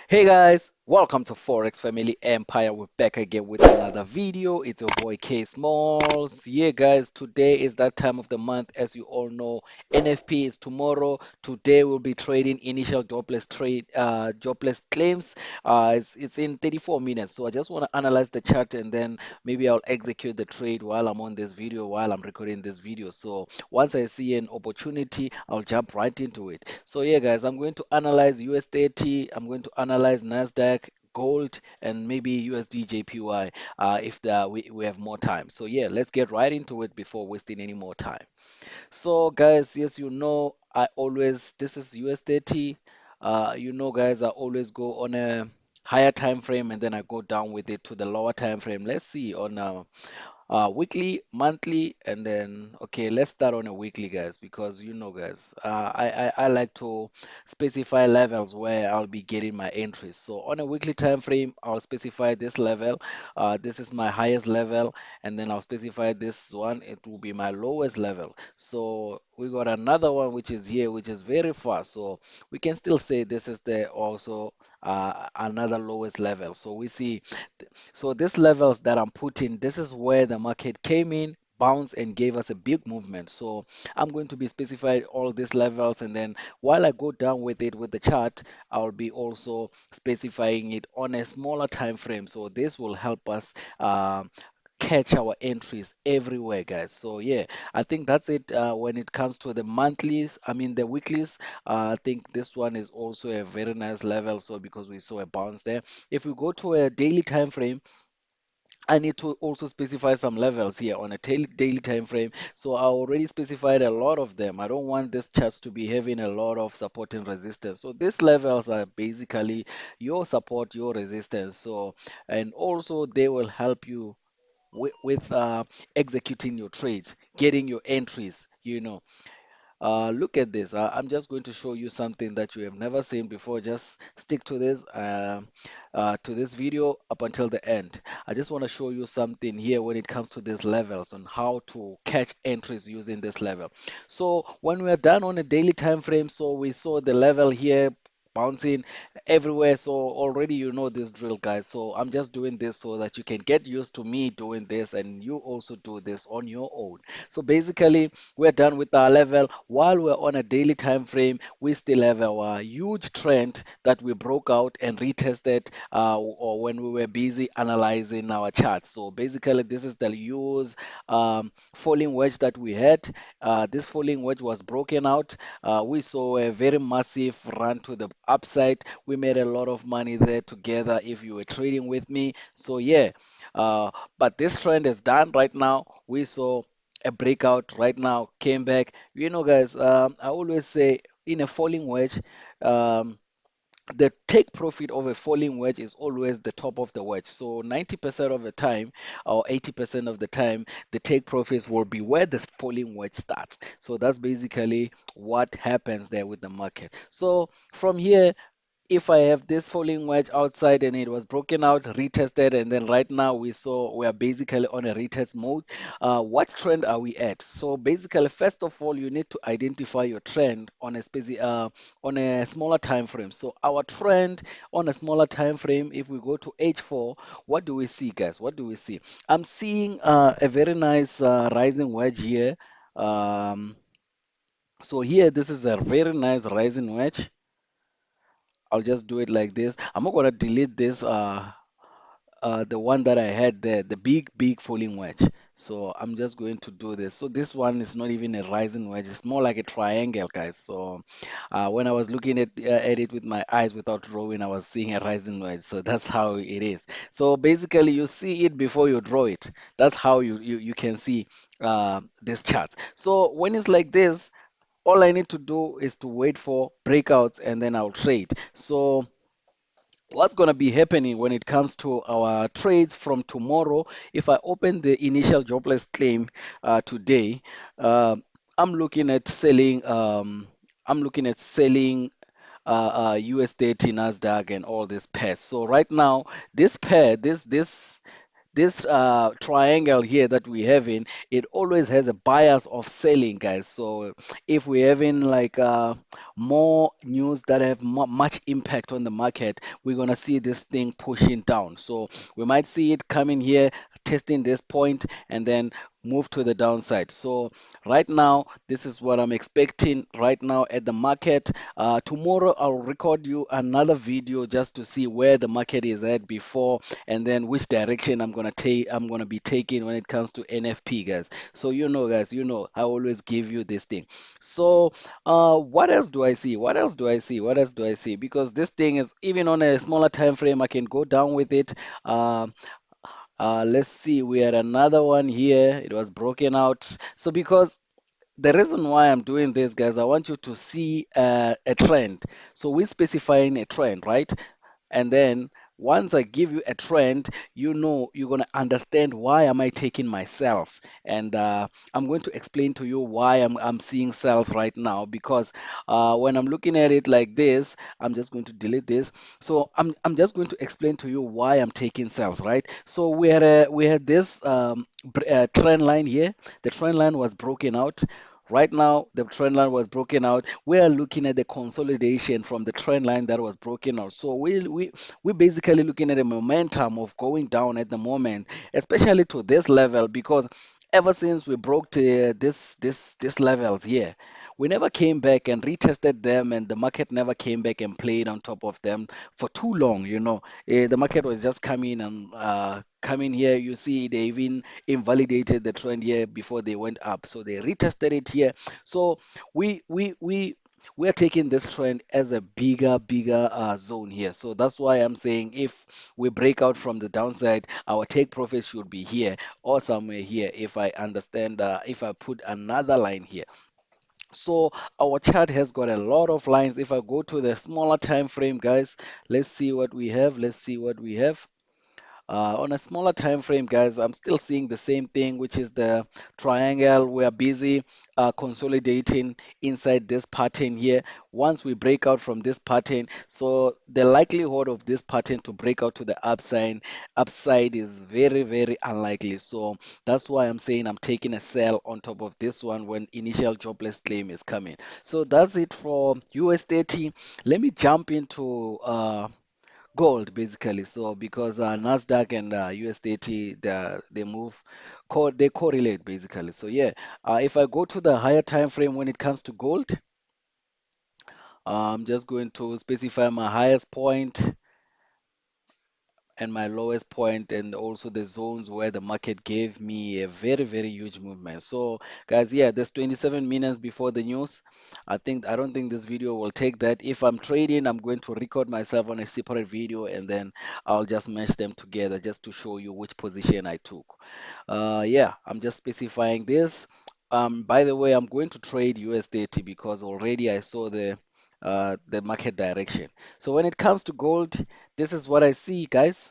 Hey guys, welcome to Forex Family Empire. We're back again with another video. It's your boy K Smalls. Yeah, guys, today is that time of the month. As you all know, NFP is tomorrow. Today we'll be trading initial jobless claims. It's in 34 minutes. So I just want to analyze the chart and then maybe I'll execute the trade while I'm on this video, while I'm recording this video. So once I see an opportunity, I'll jump right into it. So yeah, guys, I'm going to analyze US30. I'm going to analyze Nasdaq, gold, and maybe USD JPY if we have more time. So yeah, let's get right into it before wasting any more time. So guys, yes, I always this is US30. Guys, I always go on a higher time frame and then I go down with it to the lower time frame. Let's see on weekly, monthly, and then okay, let's start on a weekly, guys, because guys, I like to specify levels where I'll be getting my entries. So on a weekly time frame, I'll specify this level. This is my highest level, and then I'll specify this one. It will be my lowest level. So we got another one which is here, which is very fast. So we can still say this is the also another lowest level. So we see so these levels that I'm putting, this is where the market came in, bounced and gave us a big movement. So I'm going to be specifying all these levels, and then while I go down with it with the chart, I'll be also specifying it on a smaller time frame. So this will help us catch our entries everywhere, guys. So yeah, I think that's it when it comes to the monthlies. I mean the weeklies. I think this one is also a very nice level. So because we saw a bounce there, if we go to a daily time frame, I need to also specify some levels here on a daily time frame. So I already specified a lot of them. I don't want this chart to be having a lot of support and resistance. So these levels are basically your support, your resistance. So and also they will help you with executing your trades, getting your entries. Look at this. I'm just going to show you something that you have never seen before. Just stick to this video up until the end. I just want to show you something here when it comes to these levels on how to catch entries using this level. So when we are done on a daily time frame, so we saw the level here bouncing everywhere. So already you know this drill, guys. So I'm just doing this so that you can get used to me doing this and you also do this on your own. So basically, we're done with our level. While we're on a daily time frame, we still have our huge trend that we broke out and retested or when we were busy analyzing our charts. So basically, this is the huge falling wedge that we had. This falling wedge was broken out. We saw a very massive run to the upside. We made a lot of money there together if you were trading with me. So yeah, but this trend is done right now. We saw a breakout right now, came back. Guys, I always say in a falling wedge, um, the take profit of a falling wedge is always the top of the wedge. So 90% of the time or 80% of the time, the take profits will be where the falling wedge starts. So that's basically what happens there with the market. So from here, if I have this falling wedge outside and it was broken out, retested, and then right now we are basically on a retest mode. What trend are we at? So basically, first of all, you need to identify your trend on on a smaller time frame. So our trend on a smaller time frame, if we go to H4, what do we see, guys? What do we see? I'm seeing a very nice rising wedge here. Um, so here, this is a very nice rising wedge. I'll just do it like this. I'm not gonna delete this the one that I had there, the big falling wedge. So I'm just going to do this. So this one is not even a rising wedge, it's more like a triangle, guys. So when I was looking at it with my eyes without drawing, I was seeing a rising wedge. So that's how it is. So basically you see it before you draw it. That's how you can see this chart. So when it's like this, all I need to do is to wait for breakouts and then I'll trade. So what's going to be happening when it comes to our trades from tomorrow? If I open the initial jobless claim today, uh, I'm looking at selling. I'm looking at selling US30, Nasdaq, and all these pairs. So right now, this pair, this this triangle here that we have in, it always has a bias of selling, guys. So if we're having like more news that have much impact on the market, we're gonna see this thing pushing down. So we might see it coming here, testing this point, and then move to the downside. So right now, this is what I'm expecting right now at the market. Tomorrow, I'll record you another video just to see where the market is at before, and then which direction I'm gonna be taking when it comes to NFP, guys. So guys, I always give you this thing. So what else do I see? What else do I see? What else do I see? Because this thing is even on a smaller time frame, I can go down with it. Let's see, we had another one here. It was broken out. So because the reason why I'm doing this, guys, I want you to see a trend. So we're specifying a trend, right? And then once I give you a trend, you're going to understand why am I taking my sales. And I'm going to explain to you why I'm seeing sales right now. Because when I'm looking at it like this, I'm just going to delete this. So I'm just going to explain to you why I'm taking sales, right? So we had this trend line here. The trend line was broken out. Right now, the trend line was broken out. We are looking at the consolidation from the trend line that was broken out. So we're basically looking at the momentum of going down at the moment, especially to this level, because ever since we broke this levels here, we never came back and retested them, and the market never came back and played on top of them for too long. The market was just coming and coming here. You see, they even invalidated the trend here before they went up. So they retested it here. So we we we we are taking this trend as a bigger zone here. So that's why I'm saying if we break out from the downside, our take profit should be here or somewhere here. If I understand, if I put another line here. So our chart has got a lot of lines. If I go to the smaller time frame, guys, let's see what we have. Let's see what we have. On a smaller time frame, guys, I'm still seeing the same thing, which is the triangle. We are busy consolidating inside this pattern here. Once we break out from this pattern, so the likelihood of this pattern to break out to the upside is very unlikely. So that's why I'm saying I'm taking a sell on top of this one when initial jobless claim is coming. So that's it for US30. Let me jump into gold basically. So because Nasdaq and USDT, they move, they correlate basically. So yeah, if I go to the higher time frame when it comes to gold, I'm just going to specify my highest point and my lowest point, and also the zones where the market gave me a very huge movement. So guys, yeah, there's 27 minutes before the news. I don't think this video will take that. If I'm trading, I'm going to record myself on a separate video, and then I'll just mesh them together just to show you which position I took. Yeah, I'm just specifying this. By the way, I'm going to trade USDT because already I saw the market direction. So when it comes to gold, this is what I see, guys.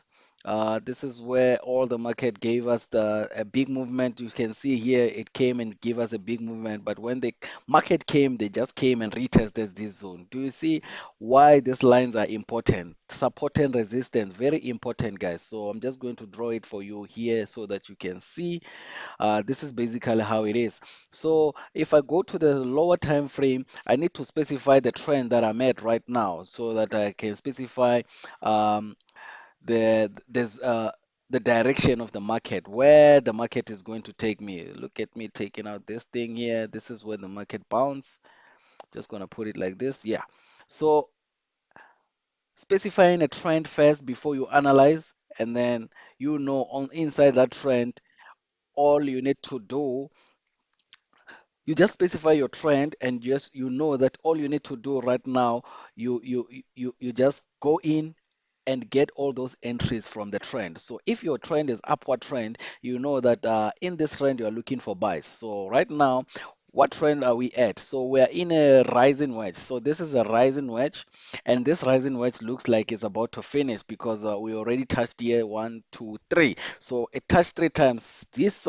This is where all the market gave us a big movement. You can see here it came and gave us a big movement, but when the market came, they just came and retested this zone. Do you see why these lines are important? Support and resistance, very important, guys. So I'm just going to draw it for you here so that you can see. This is basically how it is. So if I go to the lower time frame, I need to specify the trend that I'm at right now so that I can specify um, there's the direction of the market, where the market is going to take me. Look at me taking out this thing here. This is where the market bounce. Just gonna put it like this. Yeah. So specifying a trend first before you analyze, and then on inside that trend, all you need to do, you just specify your trend, and just that all you need to do right now, you just go in and get all those entries from the trend. So if your trend is upward trend, you know that in this trend you are looking for buys. So right now, what trend are we at? So we are in a rising wedge. So this is a rising wedge, and this rising wedge looks like it's about to finish because we already touched here one, two, three. So it touched three times. This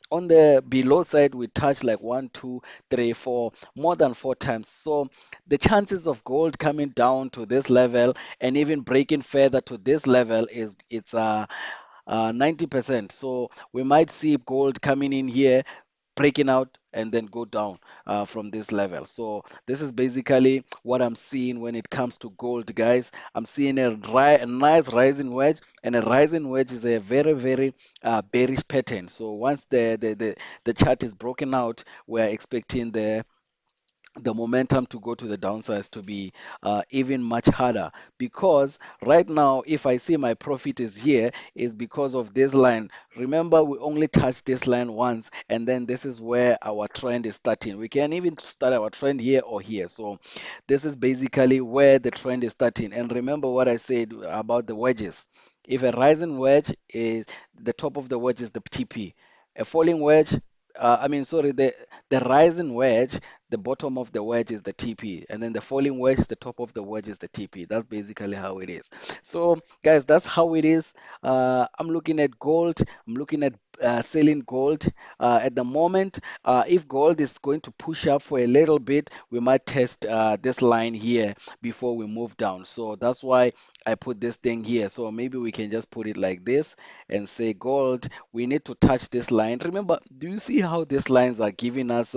on the below side we touched like one, two, three, four, more than four times. So the chances of gold coming down to this level and even breaking further to this level is it's 90%. So we might see gold coming in here, breaking out and then go down from this level. So this is basically what I'm seeing when it comes to gold, guys. I'm seeing a nice rising wedge, and a rising wedge is a very, very bearish pattern. So once the chart is broken out, we're expecting the momentum to go to the downsides to be even much harder, because right now if I see my profit is here is because of this line. Remember, we only touched this line once, and then this is where our trend is starting. We can even start our trend here or here. So this is basically where the trend is starting. And remember what I said about the wedges. If a rising wedge is the top of the wedge is the TP, a falling wedge, I mean, sorry, the rising wedge, the bottom of the wedge is the TP, and then the falling wedge, the top of the wedge is the TP. That's basically how it is. So, guys, that's how it is. I'm looking at gold. I'm looking at selling gold at the moment. If gold is going to push up for a little bit, we might test this line here before we move down. So that's why I put this thing here. So maybe we can just put it like this and say gold, we need to touch this line. Remember, do you see how these lines are giving us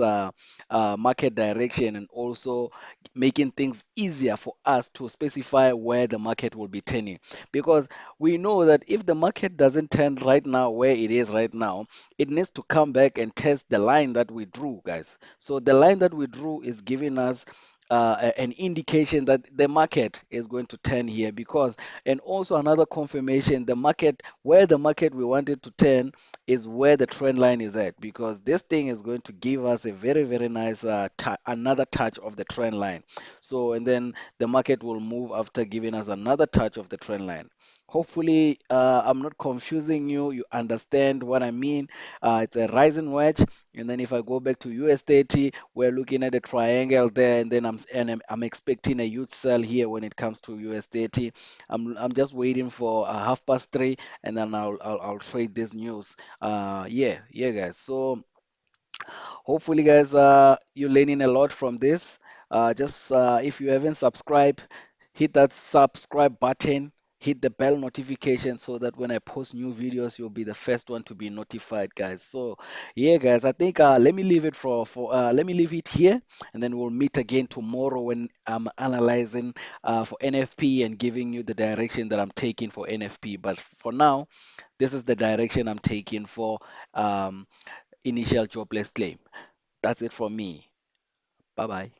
market direction, and also making things easier for us to specify where the market will be turning? Because we know that if the market doesn't turn right now where it is right now, it needs to come back and test the line that we drew, guys. So the line that we drew is giving us an indication that the market is going to turn here, because, and also another confirmation, the market, where the market we wanted to turn is where the trend line is at, because this thing is going to give us a very, very nice another touch of the trend line. So and then the market will move after giving us another touch of the trend line. Hopefully I'm not confusing you, you understand what I mean. It's a rising wedge, and then if I go back to US 30, we're looking at a triangle there, and then I'm expecting a huge sell here when it comes to US 30. I'm just waiting for 3:30, and then I'll trade this news. Yeah, guys. So hopefully, guys, you're learning a lot from this. Just if you haven't subscribed, hit that subscribe button, hit the bell notification so that when I post new videos, you'll be the first one to be notified, guys. So, yeah, guys, I think let me leave it let me leave it here, and then we'll meet again tomorrow when I'm analyzing for NFP and giving you the direction that I'm taking for NFP. But for now, this is the direction I'm taking for um, initial jobless claim. That's it from me. Bye bye.